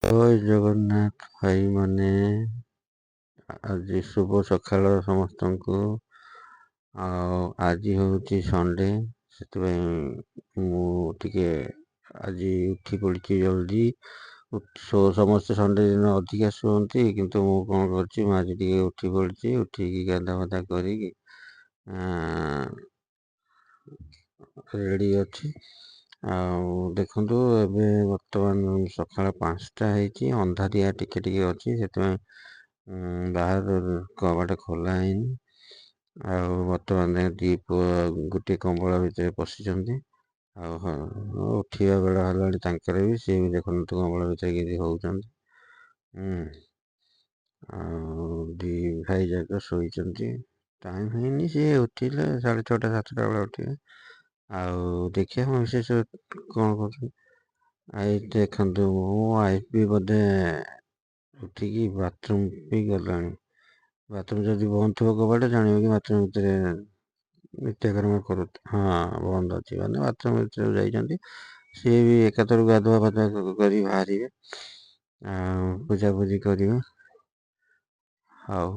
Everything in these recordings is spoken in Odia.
ଜୟ ଜଗନ୍ନାଥ ଭାଇମାନେ, ଆଜି ଶୁଭ ସକାଳ ସମସ୍ତଙ୍କୁ। ଆଉ ଆଜି ହେଉଛି ସଣ୍ଡେ, ସେଥିପାଇଁ ମୁଁ ଟିକେ ଆଜି ଉଠି ପଡ଼ିଛି ଜଲ୍ଦି। ସମସ୍ତେ ସଣ୍ଡେ ଦିନ ଅଧିକା ଶୁଅନ୍ତି, କିନ୍ତୁ ମୁଁ କ'ଣ କରିଛି, ମୁଁ ଆଜି ଟିକେ ଉଠି ପଡ଼ିଛି। ଉଠିକି ଗାଧା ଫାଧା କରିକି ରେଡ଼ି ଅଛି। ଆଉ ଦେଖନ୍ତୁ, ଏବେ ବର୍ତ୍ତମାନ ସକାଳ 5ଟା ହେଇଛି, ଅନ୍ଧାରିଆ ଟିକେ ଟିକେ ଅଛି, ସେଥିପାଇଁ ବାହାର କବାଟ ଖୋଲା ହେଇନି। ଆଉ ବର୍ତ୍ତମାନ ଦି ପୁଅ ଗୋଟିଏ କମ୍ବଳ ଭିତରେ ପଶିଛନ୍ତି। ଆଉ ହଁ, ଉଠିବା ବେଳ ହେଲାଣି ତାଙ୍କର ବି, ସିଏ ବି ଦେଖନ୍ତୁ କମ୍ବଳ ଭିତରେ କେମିତି ହଉଛନ୍ତି। ଆଉ ଦି ଭାଇ ଯାକ ଶୋଇଛନ୍ତି। ଟାଇମ୍ ହେଇନି, ସିଏ ଉଠିଲେ 6:30 7ଟା ବେଳେ ଉଠିବେ। ଆଉ ଦେଖିବା ମୁଁ ବିଶେଷ କ'ଣ କରୁଛି। ଏଇ ଦେଖନ୍ତୁ, ମୋ ୱାଇଫ୍ ବି ବୋଧେ ଉଠିକି ବାଥରୁମ୍ ବି ଗଲାଣି। ବାଥରୁମ୍ ଯଦି ବନ୍ଦ ଥିବ କବାଟ, ଜାଣିବ କି ବାଥରୁମ୍ ଭିତରେ ନିତ୍ୟକର୍ମ କରୁଛି। ହଁ, ବନ୍ଦ ଅଛି ମାନେ ବାଥରୁମ୍ ଭିତରକୁ ଯାଇଛନ୍ତି। ସିଏ ବି ଏକାଥରକୁ ଗାଧୁଆ ପାଧୁଆ କରି ବାହାରିବେ, ଆଉ ପୂଜାପୂଜି କରିବେ। ହଉ,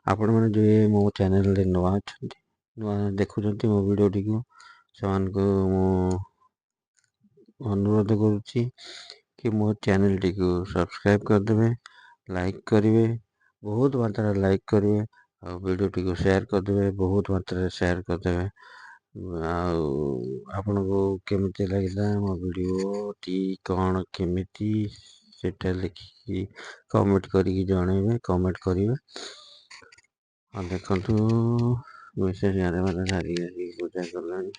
ଆପଣମାନେ ଯିଏ ମୋ ଚ୍ୟାନେଲରେ ନୂଆ ଅଛନ୍ତି, ନୂଆ ଦେଖୁଛନ୍ତି ମୋ ଭିଡ଼ିଓଟିକୁ, ସେମାନଙ୍କୁ ମୁଁ ଅନୁରୋଧ କରୁଛି କି ମୋ ଚ୍ୟାନେଲଟିକୁ ସବସ୍କ୍ରାଇବ୍ କରିଦେବେ, ଲାଇକ୍ କରିବେ, ବହୁତ ମାତ୍ରାରେ ଲାଇକ୍ କରିବେ, ଆଉ ଭିଡ଼ିଓଟିକୁ ସେୟାର କରିଦେବେ, ବହୁତ ମାତ୍ରାରେ ସେୟାର କରିଦେବେ। ଆଉ ଆପଣଙ୍କୁ କେମିତି ଲାଗିଲା ମୋ ଭିଡ଼ିଓଟି, କ'ଣ କେମିତି, ସେଟା ଲେଖିକି କମେଣ୍ଟ କରିକି ଜଣାଇବେ, କମେଣ୍ଟ କରିବେ। ଆଉ ଦେଖନ୍ତୁ, ବିଶେଷ ଗାଧୁଆ ସାରିକି ଆସିକି ପୂଜା କଲାଣି।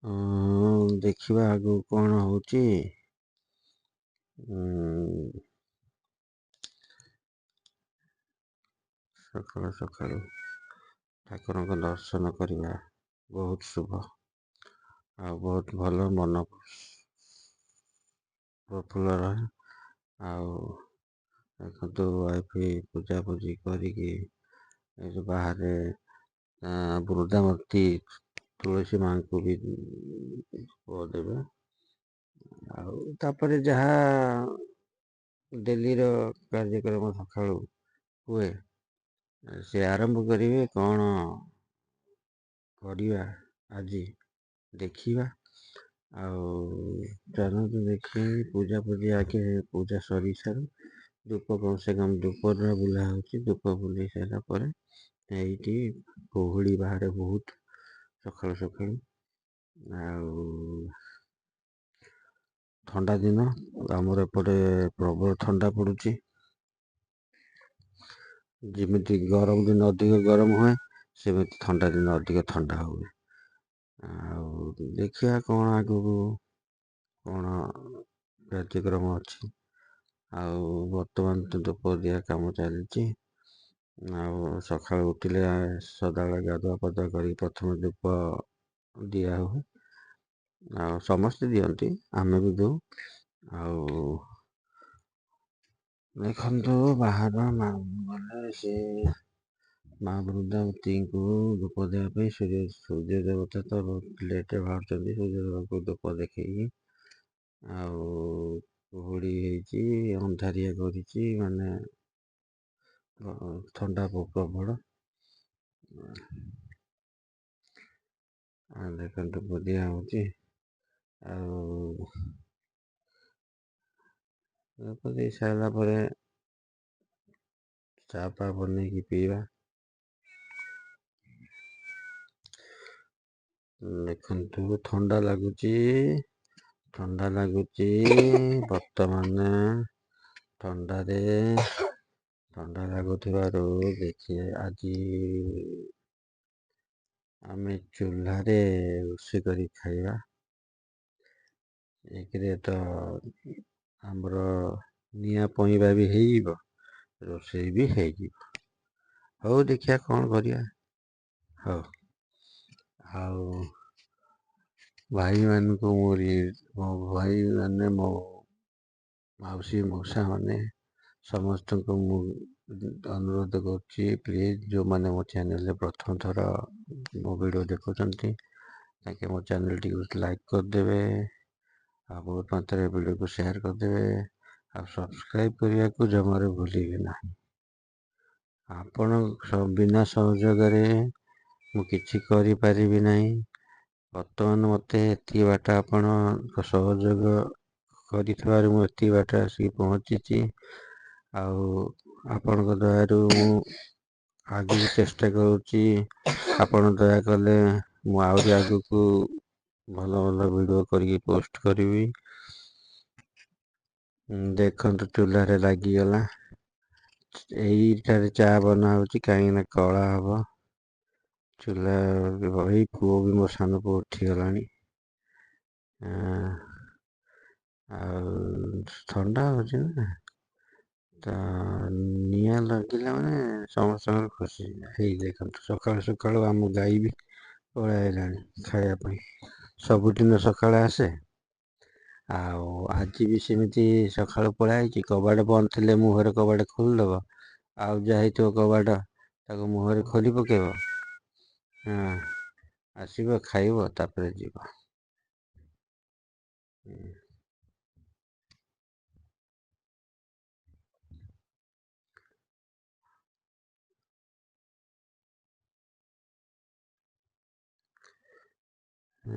ଆଉ ଦେଖିବା ଆଗକୁ କ'ଣ ହେଉଛି। ସକାଳୁ ସକାଳୁ ଠାକୁରଙ୍କ ଦର୍ଶନ କରିବା ବହୁତ ଶୁଭ, ଆଉ ବହୁତ ଭଲ, ମନ ପ୍ରଫୁଲ୍ଲ ରହେ। ଆଉ ଦେଖନ୍ତୁ, ୱାଇଫ୍ ପୂଜାପୂଜି କରିକି ଏଠି ବାହାରେ ବୃନ୍ଦାବତୀ ତୁଳସୀ ମାଙ୍କୁ ବି ଦେବେ। ଆଉ ତାପରେ ଯାହା ଡେଲିର କାର୍ଯ୍ୟକ୍ରମ ସକାଳୁ ହୁଏ, ସେ ଆରମ୍ଭ କରିବେ। କ'ଣ କରିବା ଆଜି ଦେଖିବା। ଆଉ ଚାଲନ୍ତୁ ଦେଖି, ପୂଜାପୂଜି ଆଗେ ପୂଜା ସରିସାରୁ, ଧୂପ କମ୍ ସେ କମ୍ ଧୂପଟା ବୁଲା ହେଉଛି। ଧୂପ ବୁଲେଇ ସାରିଲା ପରେ ଏଇଠି କୁହୁଡ଼ି ବାହାରେ ବହୁତ ସକାଳୁ ସକାଳୁ। ଆଉ ଥଣ୍ଡା ଦିନ, ଆମର ଏପଟେ ପ୍ରବଳ ଥଣ୍ଡା ପଡ଼ୁଛି। ଯେମିତି ଗରମ ଦିନ ଅଧିକ ଗରମ ହୁଏ, ସେମିତି ଥଣ୍ଡା ଦିନ ଅଧିକ ଥଣ୍ଡା ହୁଏ। ଆଉ ଦେଖିବା କ'ଣ ଆଗକୁ କ'ଣ କାର୍ଯ୍ୟକ୍ରମ ଅଛି। ଆଉ ବର୍ତ୍ତମାନ ତ ଧୂପ ଦିଆ କାମ ଚାଲିଛି। ଆଉ ସକାଳୁ ଉଠିଲେ ସଦାବେଳେ ଗାଧୁଆ ପାଧୁଆ କରି ପ୍ରଥମେ ଧୂପ ଦିଆ ହୁଏ। ଆଉ ସମସ୍ତେ ଦିଅନ୍ତି, ଆମେ ବି ଦଉ। ଆଉ ଦେଖନ୍ତୁ, ବାହାର ଗଲେ ସେ ମା ବୃନ୍ଦାବତୀଙ୍କୁ ଧୂପ ଦେବା ପାଇଁ ସୂର୍ଯ୍ୟ ଦେବତା ତ ବହୁତ ଲେଟ୍ରେ ବାହାରୁଛନ୍ତି। ସୂର୍ଯ୍ୟ ଦେବତାଙ୍କୁ ଧୂପ ଦେଖେଇକି, ଆଉ କୁହୁଡ଼ି ହେଇଛି, ଅନ୍ଧାରିଆ କରିଛି, ମାନେ ଥଣ୍ଡା ପ୍ରବଳ। ଦେଖନ୍ତୁ, ଦିଆ ହେଉଛି। ଆଉ ଧୂପ ଦେଇ ସାରିଲା ପରେ ଚା ଫା ବନେଇକି ପିଇବା। ଦେଖନ୍ତୁ, ଥଣ୍ଡା ଲାଗୁଛି ବର୍ତ୍ତମାନ। ଥଣ୍ଡା ଲାଗୁଥିବାରୁ ଦେଖିବେ, ଆଜି ଆମେ ଚୁଲାରେ ରୋଷେଇ କରି ଖାଇବା। ଏକରେ ତ ଆମର ନିଆଁ ପଇଁବା ବି ହେଇଯିବ, ରୋଷେଇ ବି ହେଇଯିବ। ହଉ, ଦେଖିବା କ'ଣ କରିବା। ହଉ, ଆଉ ଭାଇମାନଙ୍କୁ ମୋ ଭାଇମାନେ, ମୋ ମାଉସୀ ମଉସାମାନେ, ସମସ୍ତଙ୍କୁ ମୁଁ ଅନୁରୋଧ କରୁଛି, ପ୍ଲିଜ୍, ଯେଉଁମାନେ ମୋ ଚ୍ୟାନେଲରେ ପ୍ରଥମ ଥର ମୋ ଭିଡ଼ିଓ ଦେଖୁଛନ୍ତି ତାଙ୍କେ ମୋ ଚ୍ୟାନେଲଟିକୁ ଲାଇକ୍ କରିଦେବେ, ଆଉ ବହୁତ ମାତ୍ରାରେ ଭିଡ଼ିଓକୁ ସେୟାର କରିଦେବେ, ଆଉ ସବସ୍କ୍ରାଇବ୍ କରିବାକୁ ଜମାରୁ ଭୁଲିବେ ନାହିଁ। ଆପଣ ବିନା ସହଯୋଗରେ ମୁଁ କିଛି କରିପାରିବି ନାହିଁ। ବର୍ତ୍ତମାନ ମୋତେ ଏତିକି ବାଟ ଆପଣଙ୍କ ସହଯୋଗ କରିଥିବାରୁ ମୁଁ ଏତିକି ବାଟ ଆସିକି ପହଞ୍ଚିଛି। ଆଉ ଆପଣଙ୍କ ଦୟାରୁ ମୁଁ ଆଗକୁ ଚେଷ୍ଟା କରୁଛି। ଆପଣ ଦୟା କଲେ ମୁଁ ଆହୁରି ଆଗକୁ ଭଲ ଭଲ ଭିଡ଼ିଓ କରିକି ପୋଷ୍ଟ କରିବି। ଦେଖନ୍ତୁ ଚୁଲାରେ ଲାଗିଗଲା। ଏଇଠାରେ ଚା ବନା ହଉଛି କାହିଁକି ନା କଳା ହବ। ଚୁଲା ଏଇ ପୁଅ ବି ମୋ ସାନ ପୁଅ ଉଠିଗଲାଣି। ଆଉ ଥଣ୍ଡା ହଉଛି ନା, ତ ନିଆଁ ଲାଗିଲା ମାନେ ସମସ୍ତଙ୍କର ଖୁସି। ହେଇ ଦେଖନ୍ତୁ ସକାଳୁ ସକାଳୁ ଆମ ଗାଈ ବି ପଳେଇ ଆଇଲାଣି ଖାଇବା ପାଇଁ। ସବୁଦିନ ସକାଳେ ଆସେ, ଆଉ ଆଜି ବି ସେମିତି ସକାଳୁ ପଳେଇ ଆଇଛି। କବାଟ ବନ୍ଦ ଥିଲେ ମୁହଁରେ କବାଟ ଖୋଲିଦବ, ଆଉ ଯାହା ହେଇଥିବ କବାଟ ତାକୁ ମୁହଁରେ ଖୋଲି ପକେଇବ। ଆସିବ ଖାଇବ ତାପରେ ଯିବ।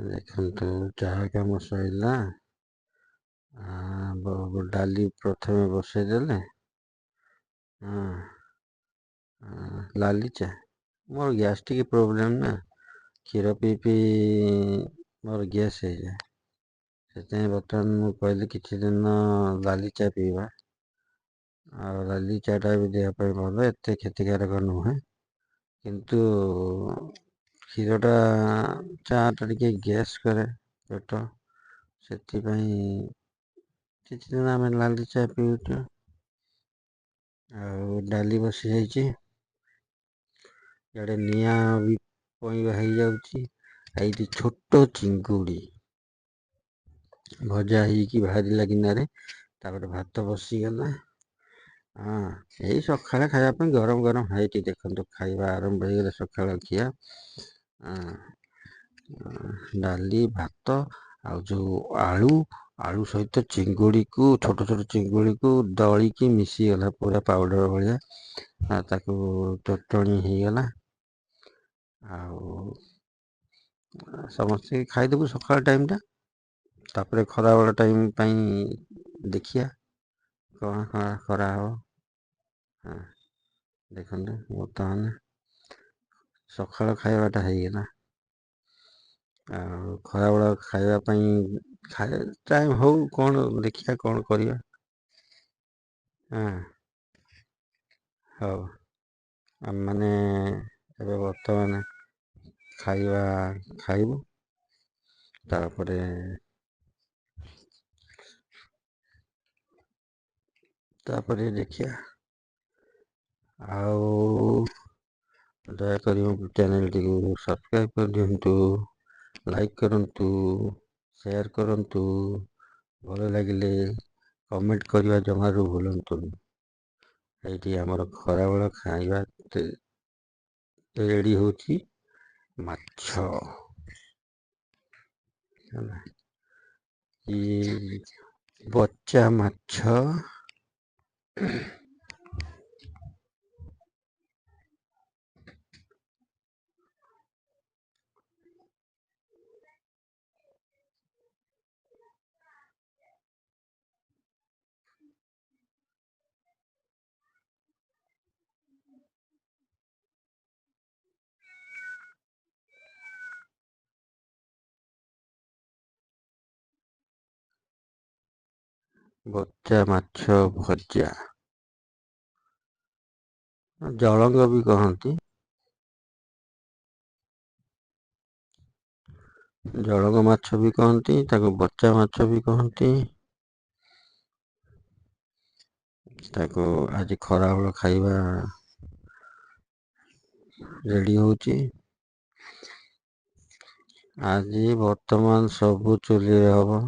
ଦେଖନ୍ତୁ ଚାହା କାମ ସଇଲା। ଡାଲି ପ୍ରଥମେ ବସେଇଦେଲେ। ଲାଲି ଚା, ମୋର ଗ୍ୟାସ୍ ଟିକେ ପ୍ରୋବ୍ଲେମ୍ ନା, କ୍ଷୀର ପିଇ ପିଇ ମୋର ଗ୍ୟାସ୍ ହେଇଯାଏ। ସେଥିପାଇଁ ବର୍ତ୍ତମାନ ମୁଁ କହିଲି କିଛି ଦିନ ଲାଲି ଚା ପିଇବା। ଆଉ ଲାଲି ଚା ଟା ବି ଦେହ ପାଇଁ ଭଲ, ଏତେ କ୍ଷତିକାରକ ନୁହେଁ। କିନ୍ତୁ କ୍ଷୀରଟା ଚାଟା ଟିକେ ଗ୍ୟାସ୍ କରେ ପେଟ। ସେଥିପାଇଁ କିଛି ଦିନ ଆମେ ଲାଲି ଚା ପିଉଛୁ। ଆଉ ଡାଲି ବସିଯାଇଛି। ଇଆଡ଼େ ନିଆଁ ବି ପଇଁବା ହେଇଯାଉଛି। ଏଇଠି ଛୋଟ ଚିଙ୍ଗୁଡ଼ି ଭଜା ହେଇକି ବାହାରିଲା ଗିନାରେ, ତାପରେ ଭାତ ବସିଗଲା। ଏଇ ସକାଳେ ଖାଇବା ପାଇଁ ଗରମ ଗରମ ହେଇଛି। ଦେଖନ୍ତୁ ଖାଇବା ଆରମ୍ଭ ହେଇଗଲା ସକାଳ ଖିଆ। ଡାଲି, ଭାତ ଆଉ ଯୋଉ ଆଳୁ ସହିତ ଚିଙ୍ଗୁଡିକୁ ଛୋଟ ଛୋଟ ଚିଙ୍ଗୁଡିକୁ ଦଳିକି ମିଶିଗଲା ପୁରା ପାଉଡର ଭଳିଆ। ତାକୁ ଚଟଣି ହେଇଗଲା। ଆଉ ସମସ୍ତେ ଖାଇଦବୁ ସକାଳ ଟାଇମ୍ ଟା। ତାପରେ ଖରାବେଳ ଟାଇମ୍ ପାଇଁ ଦେଖିବା କଣ କରାହବ। ଦେଖନ୍ତୁ ବର୍ତ୍ତମାନ ସକାଳ ଖାଇବାଟା ହେଇଗଲା। ଆଉ ଖରାବେଳ ଖାଇବା ପାଇଁ ଟାଇମ୍ ହଉ କଣ ଦେଖିବା କଣ କରିବା। ହଉ ଆମେମାନେ ଏବେ ବର୍ତ୍ତମାନ ଖାଇବୁ। ତାପରେ ଦେଖିବା। ଆଉ ଦୟାକରି ମୋ ଚ୍ୟାନେଲଟିକୁ ସବସ୍କ୍ରାଇବ୍ କରିଦିଅନ୍ତୁ। ଲାଇକ୍ କରନ୍ତୁ, ସେୟାର କରନ୍ତୁ। ଭଲ ଲାଗିଲେ କମେଣ୍ଟ କରିବା ଜମାରୁ ଭୁଲନ୍ତୁନି। ଏଇଠି ଆମର ଖରାବେଳ ଖାଇବା ରେଡ଼ି ହେଉଛି ମାଛ। ବଚା ମାଛ। ବଚା ମାଛ ଭଜା। ଜଳଙ୍ଗ ବି କହନ୍ତି। ଜଳଙ୍ଗ ମାଛ ବି କହନ୍ତି, ତାକୁ ବଚା ମାଛ ବି କହନ୍ତି। ତାକୁ ଆଜି ଖରାବେଳ ଖାଇବା ରେଡି ହଉଛି। ଆଜି ବର୍ତ୍ତମାନ ସବୁ ଚୁଲିରେ ହବ।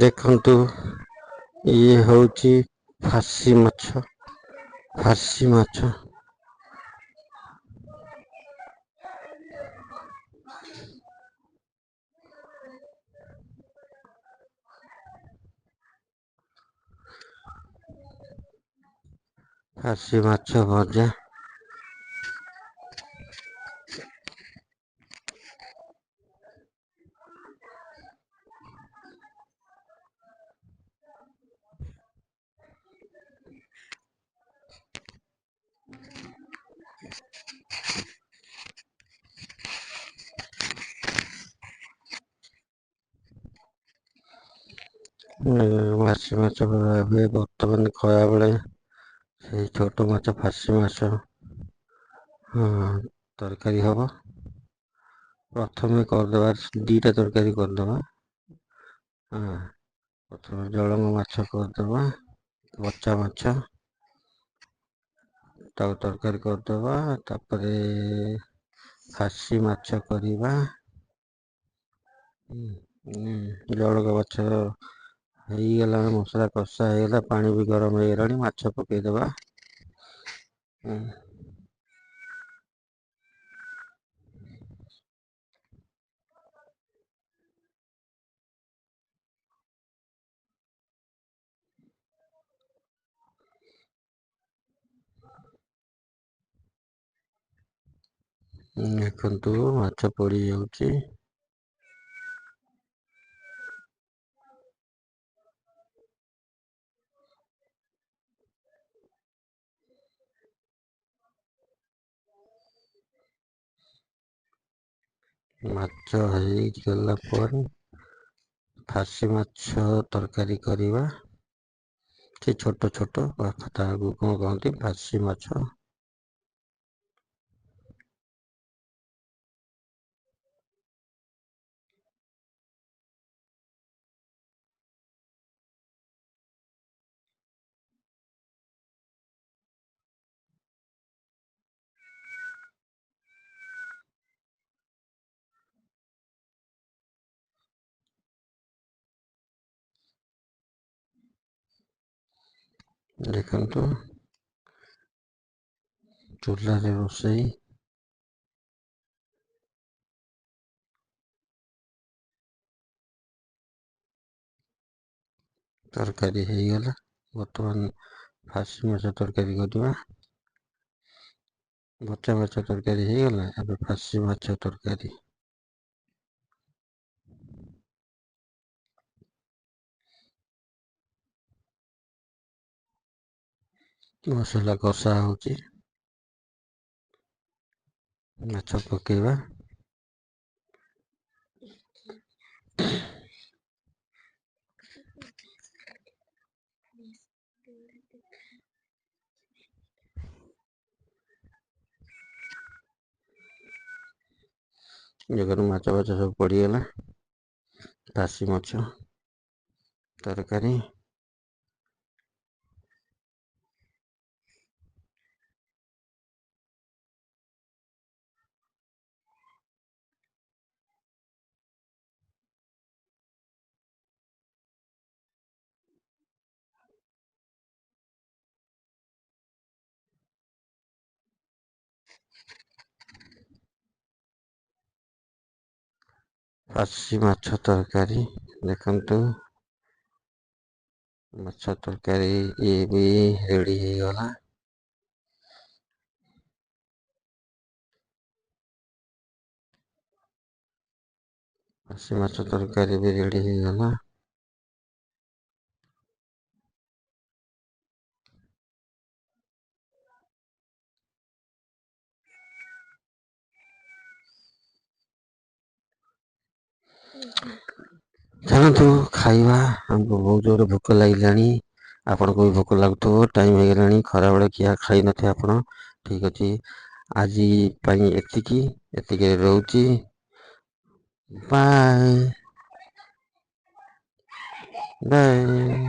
ଦେଖନ୍ତୁ ଇଏ ହଉଛି ଫାଶୀ ମାଛ। ଫାଶୀ ମାଛ ଫାଶୀ ମାଛ ଭଜା। ଫାଶୀ ମାଛ ଏବେ ବର୍ତ୍ତମାନ ଖରାବେଳେ ସେଇ ଛୋଟ ମାଛ ଫାଶୀ ମାଛ ତରକାରୀ ହବ। ପ୍ରଥମେ କରିଦେବା ଦିଟା ତରକାରୀ କରିଦେବା। ପ୍ରଥମେ ଜଳଙ୍ଗ ମାଛ କରିଦେବା, ବଚା ମାଛ ତାକୁ ତରକାରୀ କରିଦେବା। ତାପରେ ଫାଶୀ ମାଛ କରିବା। ଜଳଙ୍ଗ ମାଛ ହେଇଗଲା, ମସଲା କଷା ହେଇଗଲା, ପାଣି ବି ଗରମ ହେଇଗଲାଣି, ମାଛ ପକେଇଦବା। ଦେଖନ୍ତୁ ମାଛ ପୋଡ଼ି ଯାଉଛି। ମାଛ ହେଇଗଲା ପରେ ଫାଶୀ ମାଛ ତରକାରୀ କରିବା। ସେ ଛୋଟ ଛୋଟ ତାକୁ କଣ କହନ୍ତି ଫାଶୀ ମାଛ। ଦେଖନ୍ତୁ ଚୁଲାରେ ରୋଷେଇ। ତରକାରୀ ହେଇଗଲା। ବର୍ତ୍ତମାନ ଫାଶୀ ମାଛ ତରକାରୀ କରିବା। ବଚା ମାଛ ତରକାରୀ ହେଇଗଲା। ଏବେ ଫାଶୀ ମାଛ ତରକାରୀ। ମସଲା କଷା ହଉଛି। ମାଛ ପକେଇବା। ଦେଖନ୍ତୁ ମାଛ ଫାଛ ସବୁ ପଡ଼ିଗଲା। ଫାଶୀ ମାଛ ତରକାରୀ। ଫାଶୀ ମାଛ ତରକାରୀ। ଦେଖନ୍ତୁ ମାଛ ତରକାରୀ ଇଏ ବି ରେଡି ହେଇଗଲା। ଫାଶୀ ମାଛ ତରକାରୀ ବି ରେଡି ହେଇଗଲା। ଚାଲନ୍ତୁ ଖାଇବା, ଆମକୁ ବହୁତ ଜୋରରେ ଭୋକ ଲାଗିଲାଣି। ଆପଣଙ୍କୁ ବି ଭୋକ ଲାଗୁଥିବ, ଟାଇମ୍ ହେଇଗଲାଣି, ଖରାବେଳେ ଖିଆ ଖାଇନଥିବେ ଆପଣ। ଠିକ୍ ଅଛି, ଆଜି ପାଇଁ ଏତିକିରେ ରହୁଛି। Bye bye.